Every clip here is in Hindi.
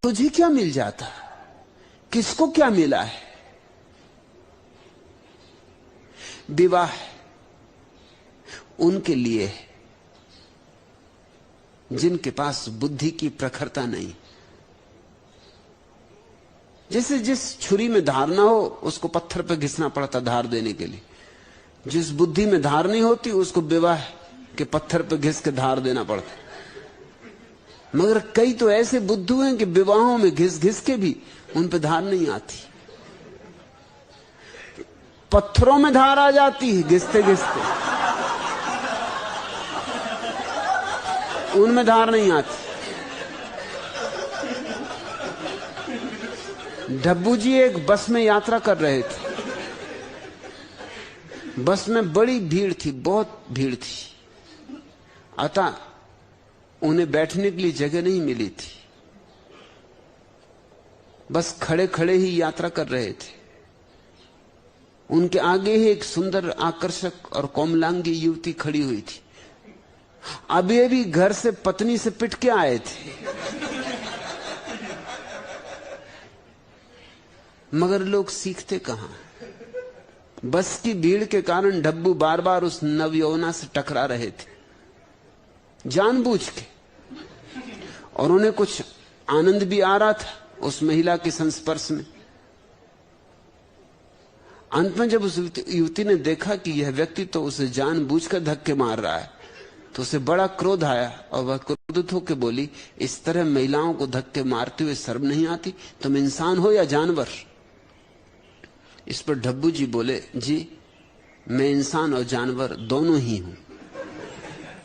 तुझे क्या मिल जाता, किसको क्या मिला है? विवाह उनके लिए है जिनके पास बुद्धि की प्रखरता नहीं। जैसे जिस छुरी में धार ना हो उसको पत्थर पर घिसना पड़ता धार देने के लिए, जिस बुद्धि में धार नहीं होती उसको विवाह के पत्थर पर घिस के धार देना पड़ता। मगर कई तो ऐसे बुद्धू हैं कि विवाहों में घिस घिस के भी उन पर धार नहीं आती। पत्थरों में धार आ जाती है घिसते घिसते, उनमें धार नहीं आती। डब्बू जी एक बस में यात्रा कर रहे थे। बस में बड़ी भीड़ थी, बहुत भीड़ थी। अतः उन्हें बैठने के लिए जगह नहीं मिली थी। बस खड़े खड़े ही यात्रा कर रहे थे। उनके आगे ही एक सुंदर, आकर्षक और कोमलांगी युवती खड़ी हुई थी। अभी अभी घर से पत्नी से पिट के आए थे, मगर लोग सीखते कहां। बस की भीड़ के कारण डब्बू बार बार उस नवयौवना से टकरा रहे थे, जानबूझ के, और उन्हें कुछ आनंद भी आ रहा था उस महिला के संस्पर्श में। अंत में जब उस युवती ने देखा कि यह व्यक्ति तो उसे जानबूझकर धक्के मार रहा है, तो उसे बड़ा क्रोध आया और वह क्रोधित होकर बोली, इस तरह महिलाओं को धक्के मारते हुए शर्म नहीं आती? तुम इंसान हो या जानवर? इस पर डब्बू जी बोले, जी मैं इंसान और जानवर दोनों ही हूं।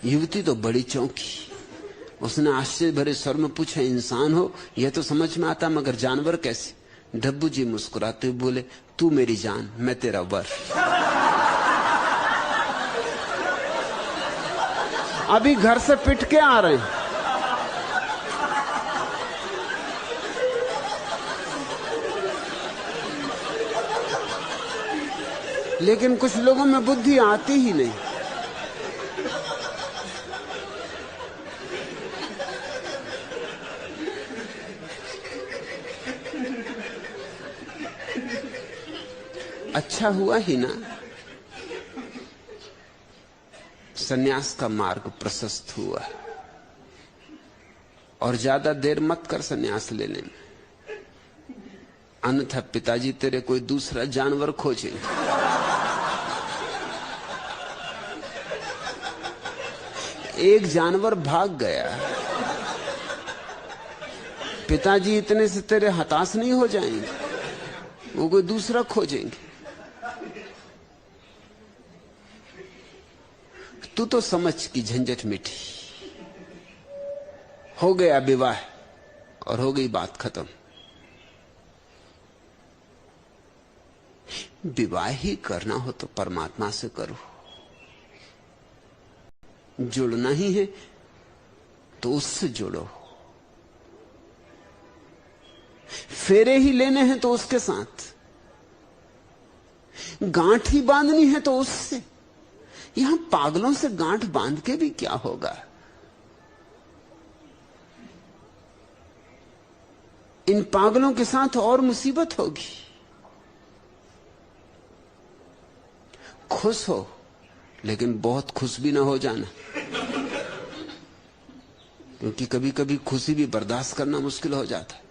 युवती तो बड़ी चौंकी। उसने आश्चर्य भरे स्वर में पूछा, इंसान हो यह तो समझ में आता, मगर जानवर कैसे? डब्बू जी मुस्कुराते हुए बोले, तू मेरी जान, मैं तेरा वर। अभी घर से पिट के आ रहे हैं। लेकिन कुछ लोगों में बुद्धि आती ही नहीं। अच्छा हुआ ही ना सन्यास का मार्ग प्रशस्त हुआ, और ज्यादा देर मत कर सन्यास लेने में, अन्यथा पिताजी तेरे कोई दूसरा जानवर खोजेंगे। एक जानवर भाग गया, पिताजी इतने से तेरे हताश नहीं हो जाएंगे, वो कोई दूसरा खोजेंगे। तू तो समझ की झंझट मिटी, हो गया विवाह और हो गई बात खत्म। विवाह ही करना हो तो परमात्मा से करो, जुड़ना ही है तो उससे जुड़ो, फेरे ही लेने हैं तो उसके साथ, गांठ ही बांधनी है तो उससे। यहां पागलों से गांठ बांध के भी क्या होगा? इन पागलों के साथ और मुसीबत होगी। खुश हो, लेकिन बहुत खुश भी ना हो जाना, क्योंकि कभी कभी खुशी भी बर्दाश्त करना मुश्किल हो जाता है।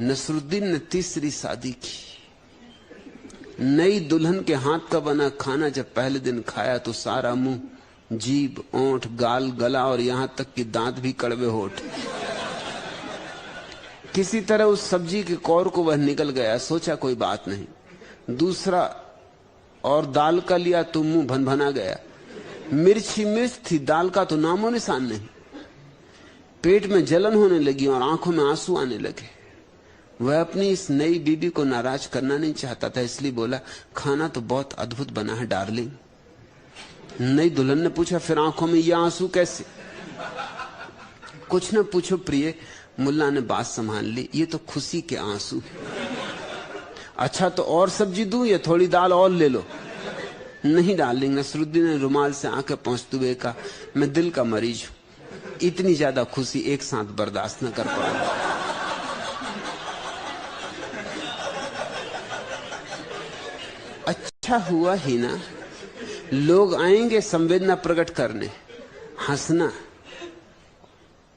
नसरुद्दीन ने तीसरी शादी की। नई दुल्हन के हाथ का बना खाना जब पहले दिन खाया तो सारा मुंह, जीभ, ओंठ, गाल, गला और यहां तक कि दांत भी कड़वे होठ। किसी तरह उस सब्जी के कौर को वह निकल गया। सोचा कोई बात नहीं। दूसरा और दाल का लिया तो मुंह भनभना गया। मिर्च ही मिर्च थी, दाल का तो नामो निशान नहीं। पेट में जलन होने लगी और आंखों में आंसू आने लगे। वह अपनी इस नई बीबी को नाराज करना नहीं चाहता था, इसलिए बोला, खाना तो बहुत अद्भुत बना है डार्लिंग। नई दुल्हन ने पूछा, फिर आंखों में ये आंसू कैसे? कुछ न पूछो प्रिय, मुल्ला ने बात संभाल ली, ये तो खुशी के आंसू। अच्छा तो और सब्जी दूं या थोड़ी दाल और ले लो? नहीं डार्लिंग, नसरुद्दीन ने रुमाल से आंखें पोंछते हुए कहा, मैं दिल का मरीज हूं, इतनी ज्यादा खुशी एक साथ बर्दाश्त न कर पाऊंगा। अच्छा हुआ ही ना, लोग आएंगे संवेदना प्रकट करने, हंसना,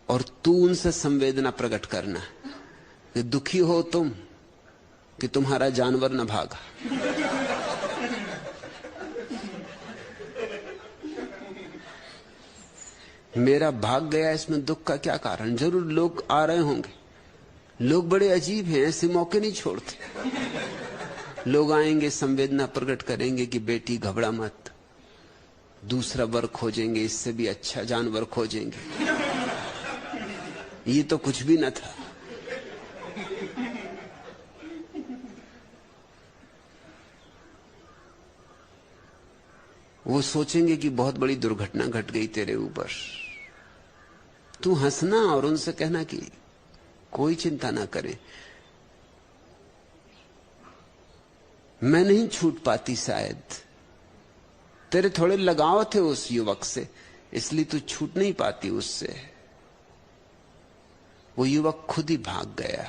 और तू उनसे संवेदना प्रकट करना कि दुखी हो तुम कि तुम्हारा जानवर न भागा। मेरा भाग गया, इसमें दुख का क्या कारण? जरूर लोग आ रहे होंगे, लोग बड़े अजीब हैं, ऐसे मौके नहीं छोड़ते। लोग आएंगे, संवेदना प्रकट करेंगे कि बेटी घबरा मत, दूसरा वर खोजेंगे, इससे भी अच्छा जानवर खोजेंगे। ये तो कुछ भी न था। वो सोचेंगे कि बहुत बड़ी दुर्घटना घट गई तेरे ऊपर। तू हंसना और उनसे कहना कि कोई चिंता ना करे, मैं नहीं छूट पाती, शायद तेरे थोड़े लगाव थे उस युवक से, इसलिए तू छूट नहीं पाती उससे। वो युवक खुद ही भाग गया,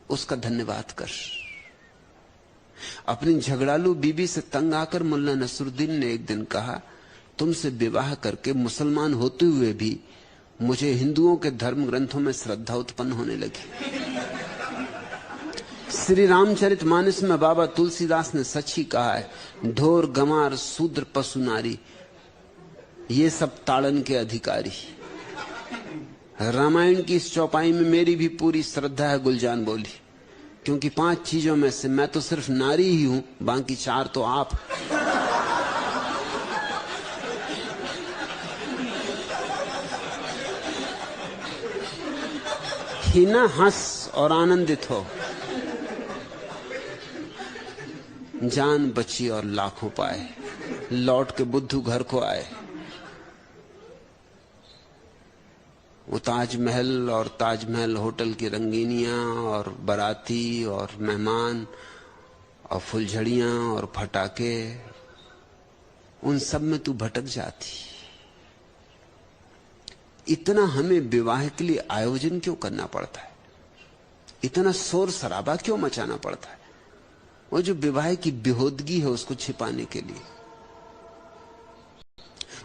उसका धन्यवाद कर। अपनी झगड़ालू बीबी से तंग आकर मुल्ला नसरुद्दीन ने एक दिन कहा, तुमसे विवाह करके मुसलमान होते हुए भी मुझे हिंदुओं के धर्म ग्रंथों में श्रद्धा उत्पन्न होने लगी। श्री रामचरितमानस में बाबा तुलसीदास ने सच ही कहा है, ढोर गंवार शूद्र पशु नारी ये सब ताड़न के अधिकारी। रामायण की इस चौपाई में मेरी भी पूरी श्रद्धा है, गुलजान बोली, क्योंकि 5 चीजों में से मैं तो सिर्फ नारी ही हूं, बाकी 4 तो आप। ही ना हंस और आनंदित हो, जान बची और लाखों पाए, लौट के बुद्धू घर को आए। वो ताजमहल और ताजमहल होटल की रंगीनियां और बाराती और मेहमान और फुलझड़ियां और फटाके, उन सब में तू भटक जाती। इतना हमें विवाह के लिए आयोजन क्यों करना पड़ता है? इतना शोर शराबा क्यों मचाना पड़ता है? वो जो विवाह की बेहूदगी है उसको छिपाने के लिए,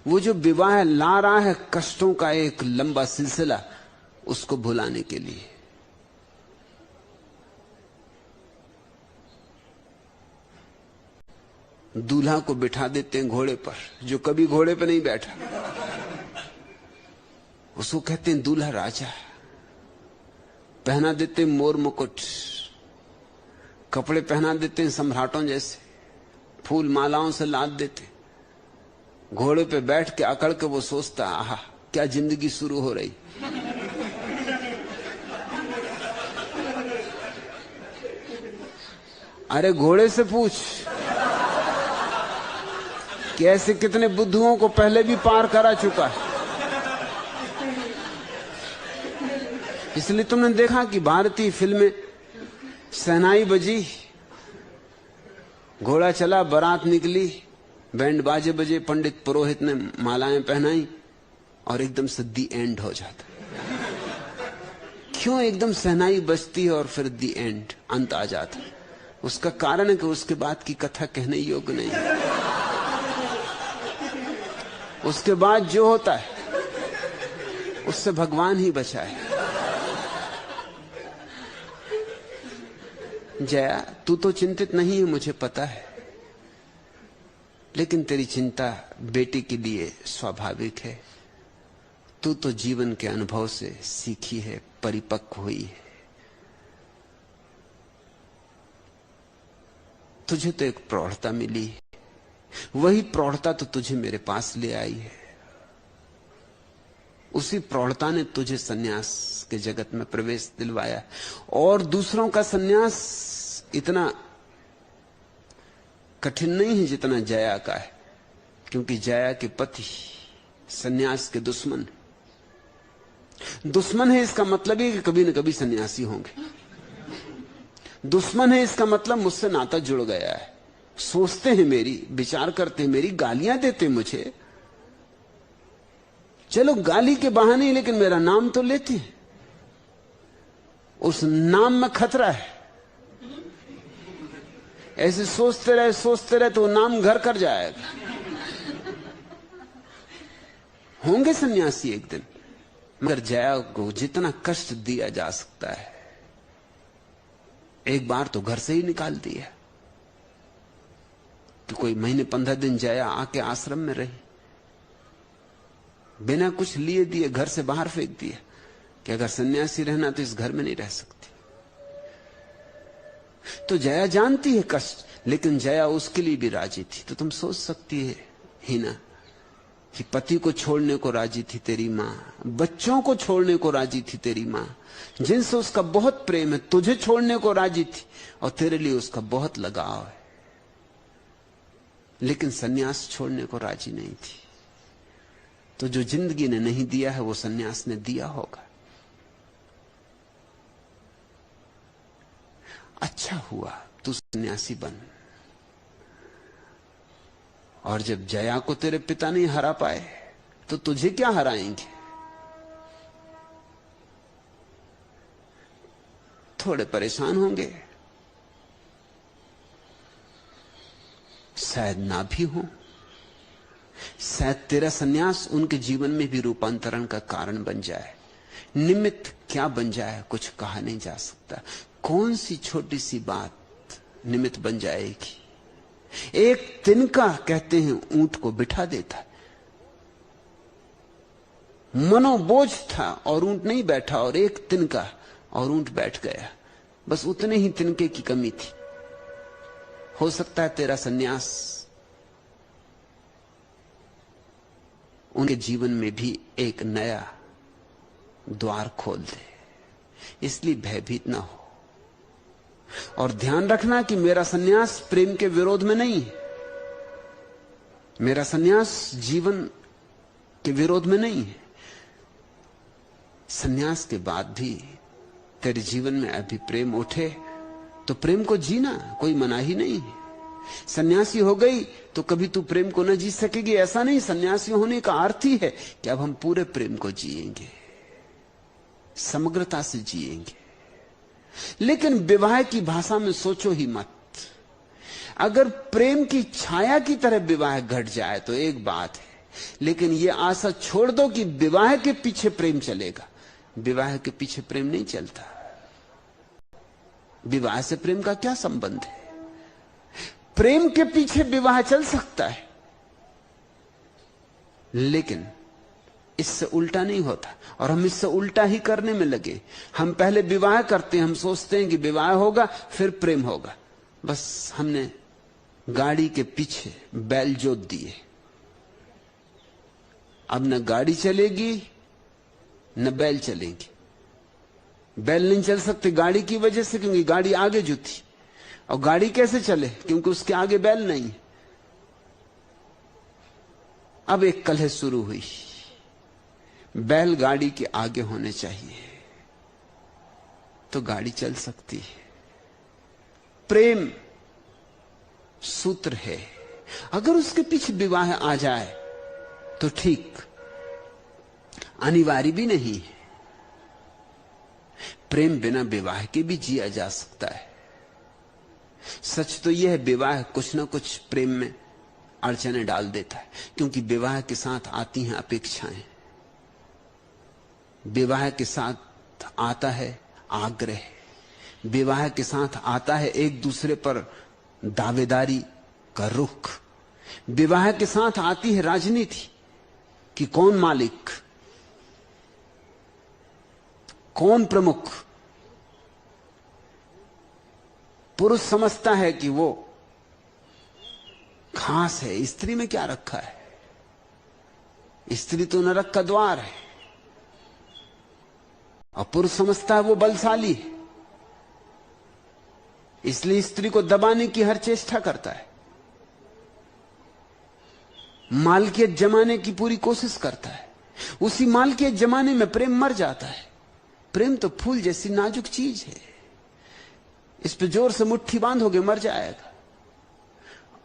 वो जो विवाह ला रहा है कष्टों का एक लंबा सिलसिला, उसको भुलाने के लिए। दूल्हा को बिठा देते हैं घोड़े पर, जो कभी घोड़े पर नहीं बैठा, उसको कहते हैं दूल्हा राजा। पहना देते हैं मोर मुकुट, कपड़े पहना देते हैं सम्राटों जैसे, फूल मालाओं से लाद देते। घोड़े पे बैठ के अकड़ के वो सोचता, आहा क्या जिंदगी शुरू हो रही। अरे घोड़े से पूछ कि ऐसे कितने बुद्धुओं को पहले भी पार करा चुका है। इसलिए तुमने देखा कि भारतीय फिल्में, शहनाई बजी, घोड़ा चला, बारात निकली, बैंड बाजे बजे, पंडित पुरोहित ने मालाएं पहनाई और एकदम से दी एंड हो जाता। क्यों एकदम शहनाई बजती है और फिर दी एंड, अंत आ जाता? उसका कारण है कि उसके बाद की कथा कहने योग्य नहीं है। उसके बाद जो होता है उससे भगवान ही बचाए। जया, तू तो चिंतित नहीं है, मुझे पता है, लेकिन तेरी चिंता बेटी के लिए स्वाभाविक है। तू तो जीवन के अनुभव से सीखी है, परिपक्व हुई है। तुझे तो एक प्रौढ़ता मिली, वही प्रौढ़ता तो तुझे मेरे पास ले आई है। उसी प्रौढ़ता ने तुझे सन्यास के जगत में प्रवेश दिलवाया। और दूसरों का सन्यास इतना कठिन नहीं है जितना जया का है, क्योंकि जया के पति सन्यास के दुश्मन है। इसका मतलब है कि कभी न कभी सन्यासी होंगे। दुश्मन है इसका मतलब मुझसे नाता जुड़ गया है, सोचते हैं मेरी, विचार करते हैं मेरी, गालियां देते मुझे, चलो गाली के बहाने, लेकिन मेरा नाम तो लेते हैं। उस नाम में खतरा है। ऐसे सोचते रहे तो वो नाम घर कर जाएगा। होंगे सन्यासी एक दिन, मगर जया को जितना कष्ट दिया जा सकता है, एक बार तो घर से ही निकाल दिया। तो कोई महीने 15 दिन जया आके आश्रम में रही, बिना कुछ लिए दिए घर से बाहर फेंक दिया कि अगर सन्यासी रहना तो इस घर में नहीं रह सकती। तो जया जानती है कष्ट, लेकिन जया उसके लिए भी राजी थी। तो तुम सोच सकती है हिना कि पति को छोड़ने को राजी थी तेरी मां, बच्चों को छोड़ने को राजी थी तेरी मां, जिनसे उसका बहुत प्रेम है, तुझे छोड़ने को राजी थी और तेरे लिए उसका बहुत लगाव है, लेकिन सन्यास छोड़ने को राजी नहीं थी। तो जो जिंदगी ने नहीं दिया है वो सन्यास ने दिया होगा। अच्छा हुआ तू सन्यासी बन। और जब जया को तेरे पिता नहीं हरा पाए तो तुझे क्या हराएंगे? थोड़े परेशान होंगे, शायद ना भी हो। शायद तेरा सन्यास उनके जीवन में भी रूपांतरण का कारण बन जाए। निमित्त क्या बन जाए कुछ कहा नहीं जा सकता। कौन सी छोटी सी बात निमित्त बन जाएगी। एक तिनका कहते हैं ऊंट को बिठा देता है। मनोबोझ था और ऊंट नहीं बैठा, और एक तिनका और ऊंट बैठ गया। बस उतने ही तिनके की कमी थी। हो सकता है तेरा सन्यास उनके जीवन में भी एक नया द्वार खोल दे, इसलिए भयभीत ना हो। और ध्यान रखना कि मेरा सन्यास प्रेम के विरोध में नहीं है, मेरा सन्यास जीवन के विरोध में नहीं है। सन्यास के बाद भी तेरे जीवन में अभी प्रेम उठे तो प्रेम को जीना कोई मनाही नहीं है। सन्यासी हो गई तो कभी तू प्रेम को न जी सकेगी, ऐसा नहीं। सन्यासी होने का अर्थ ही है कि अब हम पूरे प्रेम को जिएंगे, समग्रता से जिएंगे। लेकिन विवाह की भाषा में सोचो ही मत। अगर प्रेम की छाया की तरह विवाह घट जाए तो एक बात है, लेकिन यह आशा छोड़ दो कि विवाह के पीछे प्रेम चलेगा। विवाह के पीछे प्रेम नहीं चलता। विवाह से प्रेम का क्या संबंध है? प्रेम के पीछे विवाह चल सकता है, लेकिन इससे उल्टा नहीं होता। और हम इससे उल्टा ही करने में लगे। हम पहले विवाह करते हैं, हम सोचते हैं कि विवाह होगा फिर प्रेम होगा। बस हमने गाड़ी के पीछे बैल जोत दिए। अब न गाड़ी चलेगी न बैल चलेगी। बैल नहीं चल सकते गाड़ी की वजह से, क्योंकि गाड़ी आगे जुती। और गाड़ी कैसे चले? क्योंकि उसके आगे बैल नहीं। अब एक कलह शुरू हुई। बैल गाड़ी के आगे होने चाहिए तो गाड़ी चल सकती है। प्रेम सूत्र है, अगर उसके पीछे विवाह आ जाए तो ठीक, अनिवार्य भी नहीं है। प्रेम बिना विवाह के भी जिया जा सकता है। सच तो यह है, विवाह कुछ ना कुछ प्रेम में अड़चने डाल देता है, क्योंकि विवाह के साथ आती हैं अपेक्षाएं, विवाह के साथ आता है आग्रह, विवाह के साथ आता है एक दूसरे पर दावेदारी का रुख, विवाह के साथ आती है राजनीति कि कौन मालिक, कौन प्रमुख। पुरुष समझता है कि वो खास है, स्त्री में क्या रखा है, स्त्री तो नरक का द्वार है। और पुरुष समझता है वो बलशाली है, इसलिए स्त्री को दबाने की हर चेष्टा करता है, मालकियत जमाने की पूरी कोशिश करता है। उसी मालकियत जमाने में प्रेम मर जाता है। प्रेम तो फूल जैसी नाजुक चीज है, इस पे जोर से मुट्ठी बांधोगे मर जाएगा।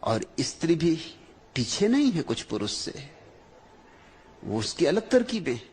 और स्त्री भी पीछे नहीं है कुछ पुरुष से। वो उसकी अलग तरकीबें।